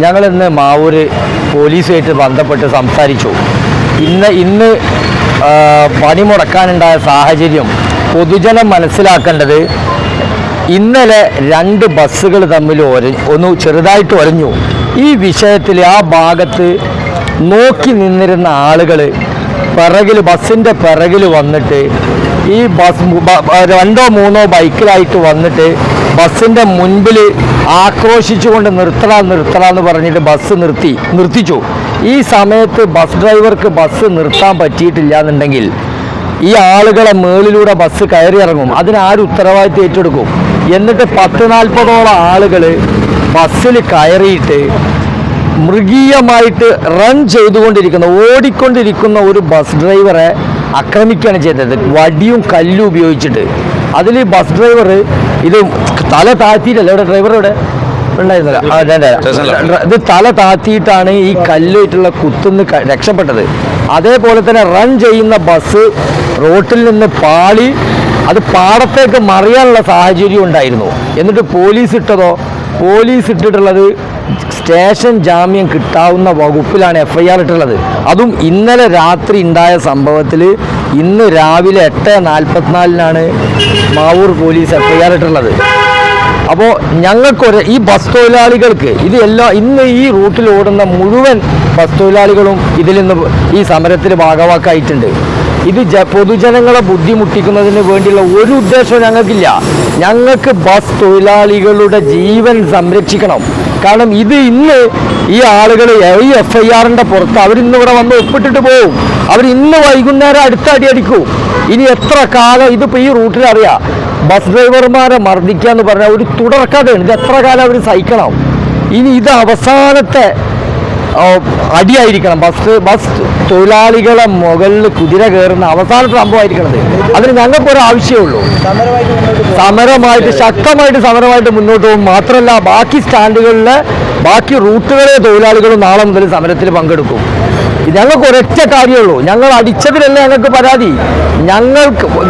ഞങ്ങളിന്ന് മാവൂര് പോലീസുമായിട്ട് ബന്ധപ്പെട്ട് സംസാരിച്ചു. ഇന്ന് പണിമുടക്കാനുണ്ടായ സാഹചര്യം പൊതുജനം മനസ്സിലാക്കേണ്ടത്, ഇന്നലെ 2 ബസ്സുകൾ തമ്മിൽ ഒന്ന് ചെറുതായിട്ട് ഒരഞ്ഞു. ഈ വിഷയത്തിൽ ആ ഭാഗത്ത് നോക്കി നിന്നിരുന്ന ആളുകൾ ബസ്സിൻ്റെ പിറകിൽ വന്നിട്ട് ഈ ബസ് 2 or 3 ബൈക്കിലായിട്ട് ബസ്സിൻ്റെ മുൻപിൽ ആക്രോശിച്ചുകൊണ്ട് നിർത്തണമെന്ന് പറഞ്ഞിട്ട് ബസ് നിർത്തിച്ചു. ഈ സമയത്ത് ബസ് ഡ്രൈവർക്ക് ബസ് നിർത്താൻ പറ്റിയിട്ടില്ല എന്നുണ്ടെങ്കിൽ ഈ ആളുകളെ മേളിലൂടെ ബസ് കയറി ഇറങ്ങും. അതിനാരും ഉത്തരവാദിത്വം ഏറ്റെടുക്കും. എന്നിട്ട് 40-40ഓളം ആളുകൾ ബസ്സിൽ കയറിയിട്ട് മൃഗീയമായിട്ട് ഓടിക്കൊണ്ടിരിക്കുന്ന ഒരു ബസ് ഡ്രൈവറെ ആക്രമിക്കുകയാണ് ചെയ്തത്, വടിയും കല്ലും ഉപയോഗിച്ചിട്ട്. അതിൽ ബസ് ഡ്രൈവർ ഇത് തല താഴ്ത്തിയിട്ടല്ല, ഇവിടെ ഡ്രൈവർ ഇവിടെ ഉണ്ടായിരുന്നില്ല, ഇത് തല താഴ്ത്തിയിട്ടാണ് ഈ കല്ലുമായിട്ടുള്ള കുത്തുന്ന് രക്ഷപ്പെട്ടത്. അതേപോലെ തന്നെ റൺ ചെയ്യുന്ന ബസ് റോട്ടിൽ നിന്ന് പാളി അത് പാടത്തേക്ക് മറിയാനുള്ള സാഹചര്യം ഉണ്ടായിരുന്നു. എന്നിട്ട് പോലീസ് ഇട്ടിട്ടുള്ളത് സ്റ്റേഷൻ ജാമ്യം കിട്ടാവുന്ന വകുപ്പിലാണ് FIR ഇട്ടുള്ളത്. അതും ഇന്നലെ രാത്രി ഉണ്ടായ സംഭവത്തിൽ ഇന്ന് രാവിലെ 8:44 മാവൂർ പോലീസ് FIR ഇട്ടുള്ളത്. അപ്പോൾ ഈ ബസ് തൊഴിലാളികൾക്ക് ഇന്ന് ഈ റൂട്ടിൽ ഓടുന്ന മുഴുവൻ ബസ് തൊഴിലാളികളും ഇതിൽ നിന്ന് ഈ സമരത്തിൽ ഭാഗവാക്കായിട്ടുണ്ട്. ഇത് പൊതുജനങ്ങളെ ബുദ്ധിമുട്ടിക്കുന്നതിന് വേണ്ടിയുള്ള ഒരു ഉദ്ദേശവും ഞങ്ങൾക്കില്ല. ഞങ്ങൾക്ക് ബസ് തൊഴിലാളികളുടെ ജീവൻ സംരക്ഷിക്കണം. കാരണം ഇന്ന് ഈ ആളുകൾ ഈ FIRന്റെ പുറത്ത് അവരിന്ന് ഇവിടെ വന്ന് ഒപ്പിട്ടിട്ട് പോകും. ഇന്ന് വൈകുന്നേരം അടുത്ത അടി അടിക്കും. ഇനി എത്ര കാലം ഇതിപ്പോൾ ഈ റൂട്ടിൽ അറിയാം, ബസ് ഡ്രൈവർമാരെ മർദ്ദിക്കുക എന്ന് പറഞ്ഞാൽ ഒരു തുടർക്കഥയാണ്. ഇത് എത്ര കാലം അവർ സഹിക്കണം? ഇനി ഇത് അവസാനത്തെ അടിയായിരിക്കണം. ബസ് തൊഴിലാളികളെ മുകളിൽ കുതിര കയറുന്ന അവസാനത്തെ സംഭവമായിരിക്കണത്. അതിന് ഞങ്ങൾക്കൊരാവശ്യമുള്ളൂ, ശക്തമായിട്ട് സമരമായിട്ട് മുന്നോട്ട് പോകും. മാത്രമല്ല, ബാക്കി സ്റ്റാൻഡുകളിലെ ബാക്കി റൂട്ടുകളിലെ തൊഴിലാളികളും നാളെ മുതൽ സമരത്തിൽ പങ്കെടുക്കും. ഞങ്ങൾക്ക് ഒരൊറ്റ കാര്യമുള്ളൂ, ഞങ്ങൾ അടിച്ചതിലല്ല ഞങ്ങൾക്ക് പരാതി.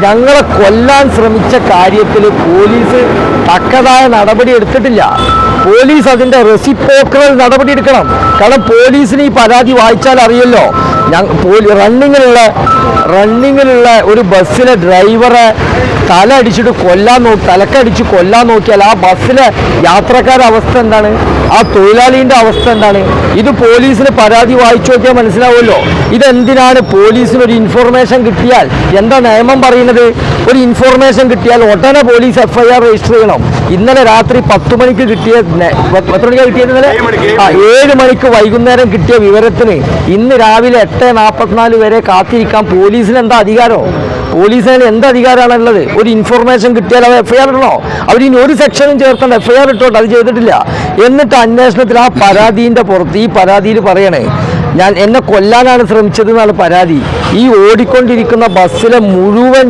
ഞങ്ങളെ കൊല്ലാൻ ശ്രമിച്ച കാര്യത്തിൽ പോലീസ് തക്കതായ നടപടി എടുത്തിട്ടില്ല. പോലീസ് അതിൻ്റെ റെസിപ്രോക്കൽ നടപടി എടുക്കണം. കാരണം പോലീസിന് ഈ പരാതി വായിച്ചാൽ അറിയല്ലോ, റണ്ണിങ്ങിലുള്ള ഒരു ബസ്സിലെ ഡ്രൈവറെ തലക്കടിച്ച് കൊല്ലാൻ നോക്കിയാൽ ആ ബസ്സിലെ യാത്രക്കാരുടെ അവസ്ഥ എന്താണ്, ആ തൊഴിലാളിൻ്റെ അവസ്ഥ എന്താണ്? ഇത് പോലീസിന് പരാതി വായിച്ചു നോക്കിയാൽ മനസ്സിലാവുമല്ലോ. ഇതെന്തിനാണ് പോലീസിനൊരു ഇൻഫോർമേഷൻ കിട്ടിയാൽ, എന്താ നിയമം പറയുന്നത്? ഒരു ഇൻഫോർമേഷൻ കിട്ടിയാൽ ഉടനെ പോലീസ് FIR രജിസ്റ്റർ ചെയ്യണം. ഇന്നലെ രാത്രി 10 മണിക്ക് കിട്ടിയ, എത്ര മണിക്കാണ് കിട്ടിയത്? ഇന്നലെ 7 മണിക്ക് വൈകുന്നേരം കിട്ടിയ വിവരത്തിന് ഇന്ന് രാവിലെ 8:44 വരെ കാത്തിരിക്കാൻ പോലീസിന് എന്താ അധികാരം? പോലീസിന് എന്ത് അധികാരമാണുള്ളത്? ഒരു ഇൻഫോർമേഷൻ കിട്ടിയാൽ അവർ FIR ഇടണോ? അവരിനി ഒരു സെക്ഷനും ചേർത്തേണ്ട, FIR ഇട്ടോട്ടെ. അത് ചെയ്തിട്ടില്ല. എന്നിട്ട് അന്വേഷണത്തിൽ ആ പരാതിൻ്റെ പുറത്ത് ഈ പരാതിയിൽ പറയണേ, എന്നെ കൊല്ലാനാണ് ശ്രമിച്ചത് എന്നാണ് പരാതി. ഈ ഓടിക്കൊണ്ടിരിക്കുന്ന ബസ്സിലെ മുഴുവൻ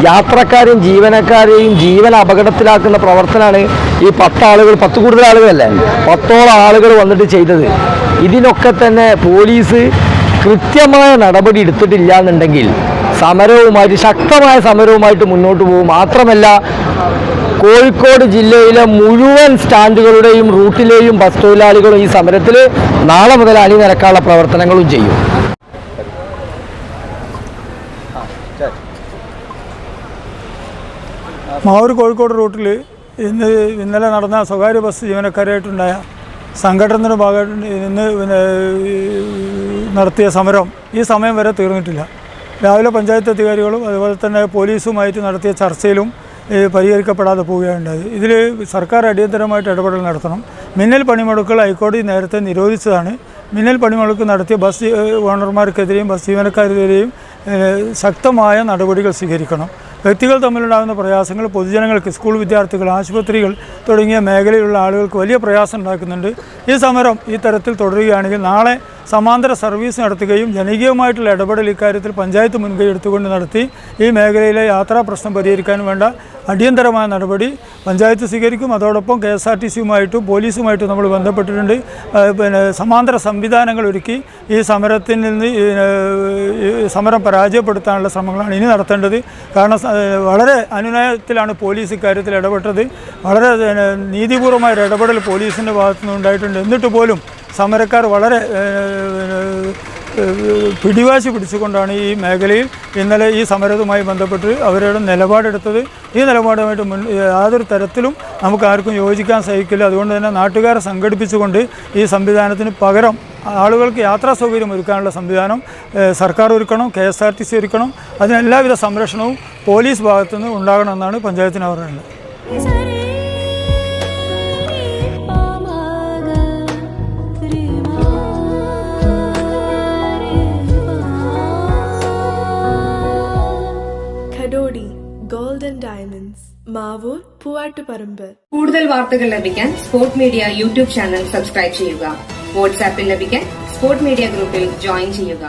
യാത്രക്കാരെയും ജീവനക്കാരെയും ജീവൻ അപകടത്തിലാക്കുന്ന പ്രവർത്തനമാണ് ഈ 10 കൂടുതൽ ആളുകളല്ലേ, 10ഓളം ആളുകൾ വന്നിട്ട് ചെയ്തത്. ഇതിനൊക്കെ തന്നെ പോലീസ് കൃത്യമായ നടപടി എടുത്തിട്ടില്ല എന്നുണ്ടെങ്കിൽ ശക്തമായ സമരവുമായിട്ട് മുന്നോട്ട് പോകും. മാത്രമല്ല, കോഴിക്കോട് ജില്ലയിലെ മുഴുവൻ സ്റ്റാൻഡുകളുടെയും റൂട്ടിലെയും ബസ് തൊഴിലാളികളും ഈ സമരത്തിൽ നാളെ മുതൽ അണിനിരക്കാനുള്ള പ്രവർത്തനങ്ങളും ചെയ്യും. മാവൂർ കോഴിക്കോട് റൂട്ടിൽ ഇന്നലെ നടന്ന സ്വകാര്യ ബസ് ജീവനക്കാരായിട്ടുണ്ടായ സംഘടനയുടെ ഭാഗമായിട്ട് ഇന്ന് നടത്തിയ സമരം ഈ സമയം വരെ തീർന്നിട്ടില്ല. രാവിലെ പഞ്ചായത്ത് അധികാരികളും അതുപോലെ തന്നെ പോലീസുമായിട്ട് നടത്തിയ ചർച്ചയിലും പരിഹരിക്കപ്പെടാതെ പോവുകയുണ്ടായത്. ഇതിൽ സർക്കാർ അടിയന്തരമായിട്ട് ഇടപെടൽ നടത്തണം. മിന്നൽ പണിമുടക്കുകൾ ഹൈക്കോടതി നേരത്തെ നിരോധിച്ചതാണ്. മിന്നൽ പണിമുടക്ക് നടത്തിയ ബസ് ഓണർമാർക്കെതിരെയും ബസ് ജീവനക്കാർക്കെതിരെയും ശക്തമായ നടപടികൾ സ്വീകരിക്കണം. വ്യക്തികൾ തമ്മിലുണ്ടാകുന്ന പ്രയാസങ്ങൾ പൊതുജനങ്ങൾക്ക്, സ്കൂൾ വിദ്യാർത്ഥികൾ, ആശുപത്രികൾ തുടങ്ങിയ മേഖലയിലുള്ള ആളുകൾക്ക് വലിയ പ്രയാസം ഉണ്ടാക്കുന്നുണ്ട്. ഈ സമരം ഈ തരത്തിൽ തുടരുകയാണെങ്കിൽ നാളെ സമാന്തര സർവീസ് നടത്തുകയും ജനകീയമായിട്ടുള്ള ഇടപെടൽ ഇക്കാര്യത്തിൽ പഞ്ചായത്ത് മുൻകൈ എടുത്തുകൊണ്ട് നടത്തി ഈ മേഖലയിലെ യാത്രാ പ്രശ്നം പരിഹരിക്കാൻ വേണ്ട അടിയന്തരമായ നടപടി പഞ്ചായത്ത് സ്വീകരിക്കും. അതോടൊപ്പം KSRTCയുമായിട്ടും പോലീസുമായിട്ടും നമ്മൾ ബന്ധപ്പെട്ടിട്ടുണ്ട്. സമാന്തര സംവിധാനങ്ങൾ ഒരുക്കി ഈ സമരത്തിൽ നിന്ന് സമരം പരാജയപ്പെടുത്താനുള്ള ശ്രമങ്ങളാണ് ഇനി നടത്തേണ്ടത്. കാരണം വളരെ അനുനയത്തിലാണ് പോലീസ് ഇക്കാര്യത്തിൽ ഇടപെട്ടത്. വളരെ നീതിപൂർവമായ ഒരു ഇടപെടൽ പോലീസിൻ്റെ ഭാഗത്തുനിന്ന് ഉണ്ടായിട്ടുണ്ട്. എന്നിട്ട് പോലും സമരക്കാർ വളരെ പിടിവാശി പിടിച്ചുകൊണ്ടാണ് ഈ മേഖലയിൽ ഇന്നലെ ഈ സമരവുമായി ബന്ധപ്പെട്ട് അവരുടെ നിലപാടെടുത്തത്. ഈ നിലപാടുമായിട്ട് യാതൊരു തരത്തിലും നമുക്ക് ആർക്കും യോജിക്കാൻ സാധിക്കില്ല. അതുകൊണ്ട് തന്നെ നാട്ടുകാരെ സംഘടിപ്പിച്ചുകൊണ്ട് ഈ സംവിധാനത്തിന് പകരം ആളുകൾക്ക് യാത്രാ സൗകര്യം ഒരുക്കാനുള്ള സംവിധാനം സർക്കാർ ഒരുക്കണം, KSRTC ഒരുക്കണം. അതിന് എല്ലാവിധ സംരക്ഷണവും പോലീസ് ഭാഗത്തുനിന്ന് ഉണ്ടാകണമെന്നാണ് പഞ്ചായത്തിന് പറയുന്നത്. Golden diamonds, Mavoor, Poovattuparamba. കൂടുതൽ വാർത്തകൾ ലഭിക്കാൻ sport media YouTube channel subscribe ചെയ്യുക. വാട്സാപ്പിൽ ലഭിക്കാൻ സ്പോർട് മീഡിയ ഗ്രൂപ്പിൽ ജോയിൻ ചെയ്യുക.